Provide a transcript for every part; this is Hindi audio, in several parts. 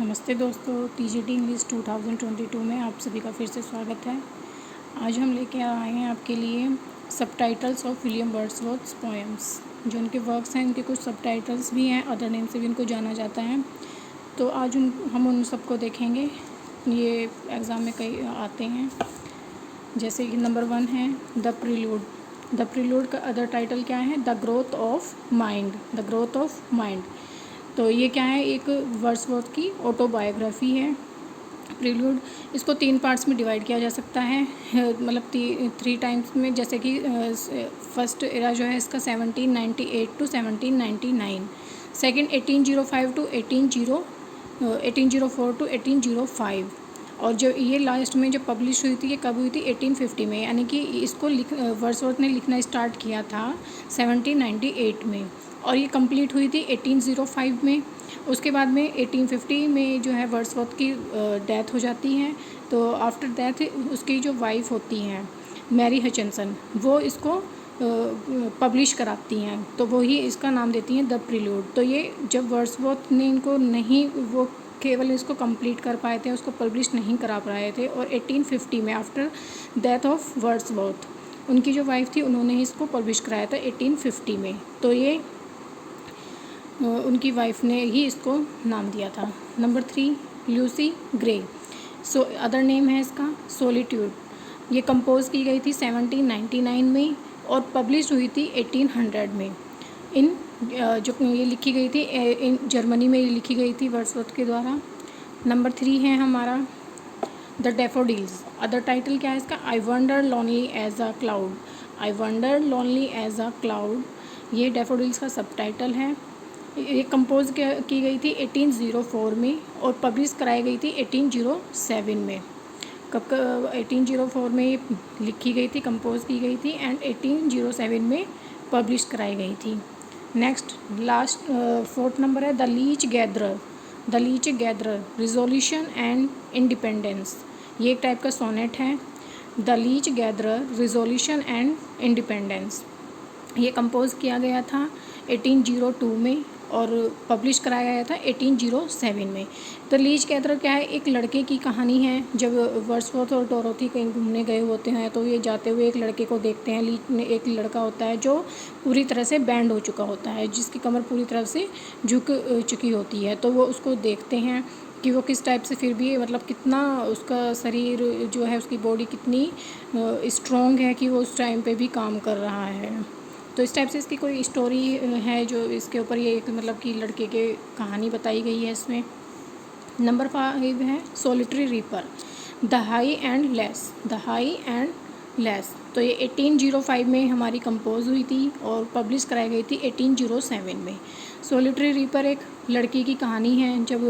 नमस्ते दोस्तों, टीजीटी इंग्लिश 2022 में आप सभी का फिर से स्वागत है। आज हम लेके आए हैं आपके लिए subtitles of William Wordsworth poems. जो उनके वर्क्स हैं, उनके कुछ सबटाइटल्स भी हैं, अदर नेम से भी इनको जाना जाता है। तो आज हम उन सबको देखेंगे। ये एग्ज़ाम में कई आते हैं। जैसे कि नंबर 1 है द प्रीलूड। द प्रीलूड का अदर टाइटल क्या है? The growth of mind. The growth of mind. तो ये क्या है? एक वर्ड्सवर्थ की ऑटोबायोग्राफी है। प्रीलूड इसको 3 पार्ट्स में डिवाइड किया जा सकता है, मतलब 3 टाइम्स में। जैसे कि फर्स्ट एरा जो है इसका 1798 टू 1799, सेकंड 1805 टू 1804 टू 1805, और जो ये लास्ट में जो पब्लिश हुई थी ये कब हुई थी? 1850 में। यानी कि इसको वर्ड्सवर्थ ने लिखना स्टार्ट किया था 1798 में और ये कंप्लीट हुई थी 1805 में। उसके बाद में 1850 में जो है वर्ड्सवर्थ की डेथ हो जाती है। तो आफ्टर डेथ उसकी जो वाइफ होती हैं मैरी हचिंसन, वो इसको पब्लिश कराती हैं, तो वही इसका नाम देती हैं द प्रीलूड। तो ये जब वर्ड्सवर्थ ने इनको नहीं, वो केवल इसको कंप्लीट कर पाए थे, उसको पब्लिश नहीं करा पाए थे, और 1850 में आफ्टर डेथ ऑफ वर्ड्सवर्थ उनकी जो वाइफ थी उन्होंने इसको पब्लिश कराया था 1850 में। तो ये उनकी वाइफ ने ही इसको नाम दिया था। Number 3 Lucy grey. So other name है इसका सोलिट्यूड। ये कंपोज की गई थी 1799 में और पब्लिश हुई थी 1800 में। इन जो ये लिखी गई थी इन जर्मनी में लिखी गई थी वर्ड्सवर्थ के द्वारा। नंबर 3 है हमारा द डैफोडिल्स। अदर टाइटल क्या है इसका? I wander lonely as a cloud. I wander lonely as a cloud, ये डैफोडिल्स का सब टाइटल है। ये कंपोज की गई थी 1804 में और पब्लिश कराई गई थी 1807 में। कब 1804 में लिखी गई थी, कंपोज की गई थी, एंड 1807 में पब्लिश कराई गई थी। नेक्स्ट लास्ट 4th नंबर है the leech gatherer. The leech gatherer resolution and independence. ये एक टाइप का सोनेट है। The leech gatherer resolution and independence, ये कंपोज किया गया था 1802 में और पब्लिश कराया गया था 1807 में। तो लीच गैदरर क्या है? एक लड़के की कहानी है। जब वर्ड्सवर्थ और डोरोथी कहीं घूमने गए होते हैं तो ये जाते हुए एक लड़के को देखते हैं। लीच में एक लड़का होता है जो पूरी तरह से बैंड हो चुका होता है, जिसकी कमर पूरी तरह से झुक चुकी होती है। तो वो उसको देखते हैं कि वो किस टाइप से फिर भी, मतलब कितना उसका शरीर जो है, उसकी बॉडी कितनी स्ट्रॉन्ग है कि वो उस टाइम पे भी काम कर रहा है। तो इस टाइप से इसकी कोई स्टोरी है जो इसके ऊपर ये एक, मतलब कि लड़के के कहानी बताई गई है इसमें। नंबर 5 है solitary reaper. The high and less. The high and less, तो ये 1805 में हमारी कंपोज हुई थी और पब्लिश कराई गई थी 1807 में। सोलिटरी रीपर एक लड़की की कहानी है। जब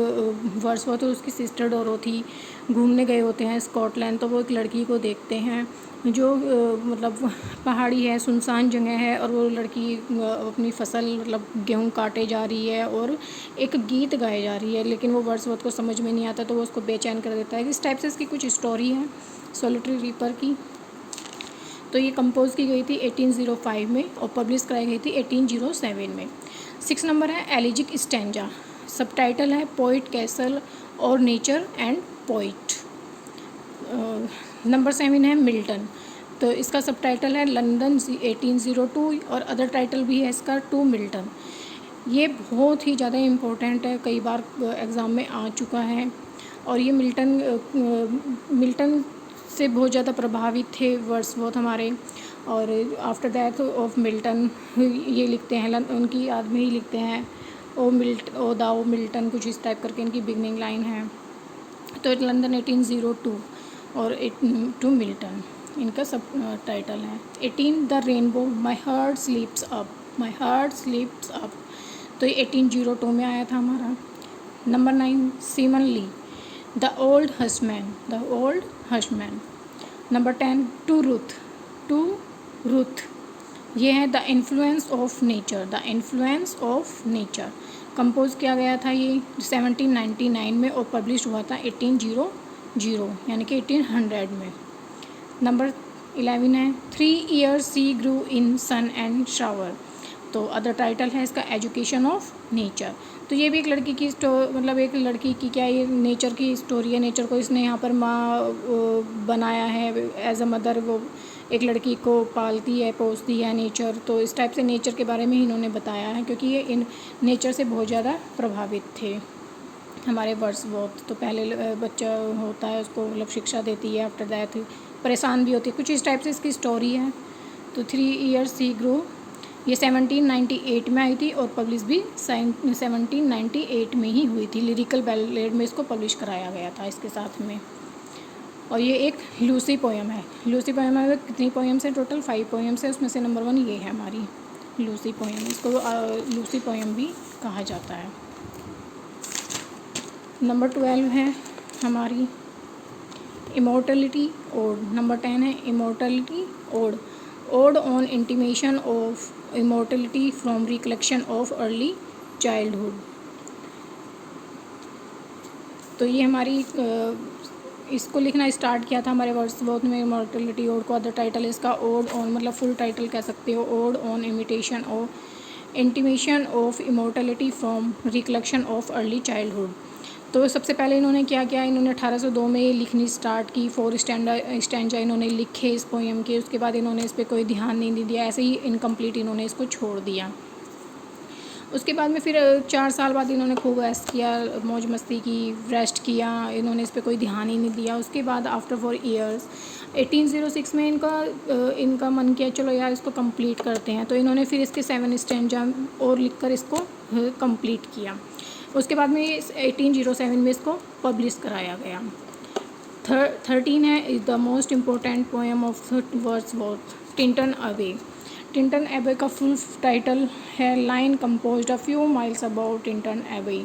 वर्ड्सवर्थ और उसकी सिस्टर डोरोथी घूमने गए होते हैं स्कॉटलैंड, तो वो एक लड़की को देखते हैं जो मतलब पहाड़ी है, सुनसान जगह है, और वो लड़की अपनी फसल, मतलब गेहूँ काटे जा रही है और एक गीत गाए जा रही है, लेकिन वो वर्ड्सवर्थ को समझ में नहीं आता, तो वो उसको बेचैन कर देता है। इस टाइप से इसकी कुछ स्टोरी है सोलिटरी रीपर की। तो ये कंपोज की गई थी 1805 में और पब्लिश कराई गई थी 1807 में। 6 नंबर है एलिजिक स्टैंजा। सब टाइटल है पोइट कैसल और नेचर एंड पोइट। नंबर 7 है मिल्टन। तो इसका सब टाइटल है लंदन 1802 और अदर टाइटल भी है इसका टू मिल्टन। ये बहुत ही ज़्यादा इम्पोर्टेंट है, कई बार एग्ज़ाम में आ चुका है। और ये मिल्टन से बहुत ज़्यादा प्रभावित थे वर्ड्सवर्थ हमारे, और आफ्टर डेथ ऑफ मिल्टन ये लिखते हैं, उनकी याद में ही लिखते हैं ओ दाओ मिल्टन, कुछ इस टाइप करके इनकी बिगनिंग लाइन है। तो लंदन 1802 और टू मिल्टन इनका सब टाइटल है। 18 the rainbow my heart sleeps up. My heart sleeps up, तो ये 1802 में आया था हमारा। Number 9 Simon Lee the old huntsman. The old huntsman. Number 10 to Ruth. To Ruth, ये है the influence of nature. The influence of nature, compose किया गया था ये 1799 में और पब्लिश हुआ था 1800 यानी कि 1800 में। नंबर 11 है 3 years she grew in sun and shower. तो अदर टाइटल है इसका एजुकेशन ऑफ नेचर। तो ये भी एक लड़की की मतलब एक लड़की की क्या ये नेचर की स्टोरी है। नेचर को इसने यहाँ पर माँ बनाया है एज अ मदर। वो एक लड़की को पालती है, पोसती है नेचर। तो इस टाइप से नेचर के बारे में ही इन्होंने बताया है, क्योंकि ये इन नेचर से बहुत ज़्यादा प्रभावित थे हमारे वर्ड्सवर्थ। तो पहले बच्चा होता है, उसको मतलब शिक्षा देती है, आफ्टर दैट परेशान भी होती है, कुछ इस टाइप से इसकी स्टोरी है। तो 3 इयर्स ही ग्रो, ये 1798 में आई थी और पब्लिश भी 1798 में ही हुई थी। लिरिकल बैलेड में इसको पब्लिश कराया गया था इसके साथ में। और ये एक लूसी पोएम है। लूसी पोएम में कितनी पोएम्स हैं? टोटल 5 पोएम्स है, उसमें से नंबर 1 ये है हमारी लूसी पोएम। इसको लूसी पोएम भी कहा जाता है। नंबर 12 है हमारी इमोर्टलिटी ओड। नंबर 10 है immortality ode. Ode on intimation of immortality from recollection of early childhood. तो ये हमारी इसको लिखना स्टार्ट किया था हमारे वर्ड्सवर्थ ने इमोर्टलिटी ओड को। अदर टाइटल इसका ओड ऑन, मतलब फुल टाइटल कह सकते हो, odd on imitation of intimation of immortality from recollection of early childhood. तो सबसे पहले इन्होंने क्या किया, इन्होंने 1802 में ये लिखनी स्टार्ट की। 4 स्टैंडा इन्होंने लिखे इस पोएम के। उसके बाद इन्होंने इस पर कोई ध्यान नहीं दिया, ऐसे ही इनकम्प्लीट इन्होंने इसको छोड़ दिया। उसके बाद में फिर 4 साल बाद इन्होंने खूब रेस्ट किया, मौज मस्ती की, रेस्ट किया, इन्होंने इस पर कोई ध्यान ही नहीं दिया। उसके बाद आफ्टर 4 ईयर्स 1806 में इनका मन किया चलो यार इसको कंप्लीट करते हैं। तो इन्होंने फिर इसके 7 स्टैंजा और लिखकर इसको कंप्लीट किया। उसके बाद में 1807 में इसको पब्लिश कराया गया। 13 है is the most important poem of Wordsworth, Tintern away. Tintern एबे का फुल टाइटल है line composed a few miles about Tintern एबे।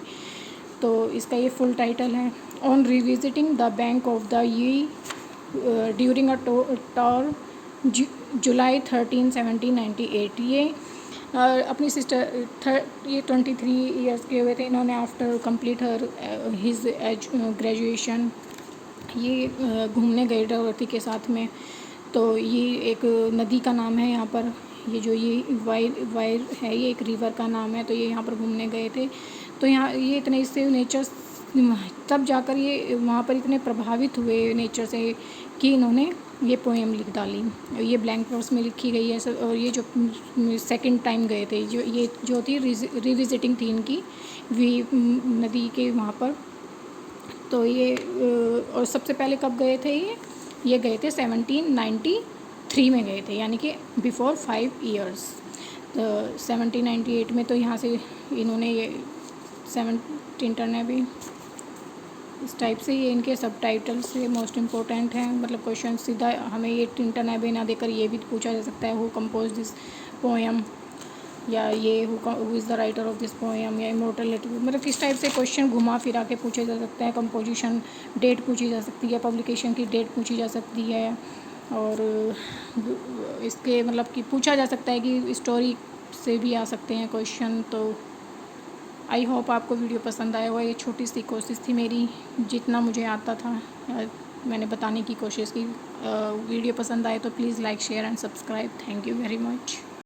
तो इसका ये फुल टाइटल है on revisiting the bank of the यी ड्यूरिंग अ टूर जुलाई 13, 1798। ये अपनी सिस्टर ये 23 इयर्स के हुए थे इन्होंने after complete her his graduation. ये घूमने गए डॉरोथी के साथ में। तो ये एक नदी का नाम है यहाँ पर, ये जो ये वायर है ये एक रिवर का नाम है। तो ये यहाँ पर घूमने गए थे। तो यहाँ ये इतने इससे नेचर, तब जाकर ये वहाँ पर इतने प्रभावित हुए नेचर से कि इन्होंने ये पोएम लिख डाली। ये ब्लैंक वर्स में लिखी गई है। और ये जो सेकंड टाइम गए थे, ये जो थी रिविजिटिंग थी इनकी नदी के वहाँ पर। तो ये और सबसे पहले कब गए थे ये गए थे 1793 में गए थे, यानी कि बिफोर 5 ईयर्स। तो 1798 में तो यहाँ से इन्होंने ये टिंटन ने भी इस टाइप से ये इनके सब टाइटल्स से मोस्ट इम्पोर्टेंट हैं। मतलब क्वेश्चन सीधा हमें ये टिंटन एबे ना देकर ये भी पूछा जा सकता है हु कंपोज दिस पोएम, या ये who is the writer of this poem, या इमोर्टलिटी। मतलब किस टाइप से क्वेश्चन घुमा फिरा के पूछे जा सकते हैं। कंपोजिशन डेट पूछी जा सकती है, पब्लिकेशन की डेट पूछी जा सकती है, और इसके मतलब कि पूछा जा सकता है कि स्टोरी से भी आ सकते हैं क्वेश्चन। तो आई होप आपको वीडियो पसंद आया होगा। ये छोटी सी कोशिश थी मेरी, जितना मुझे आता था मैंने बताने की कोशिश की। वीडियो पसंद आए तो please like, share and subscribe. Thank you very much.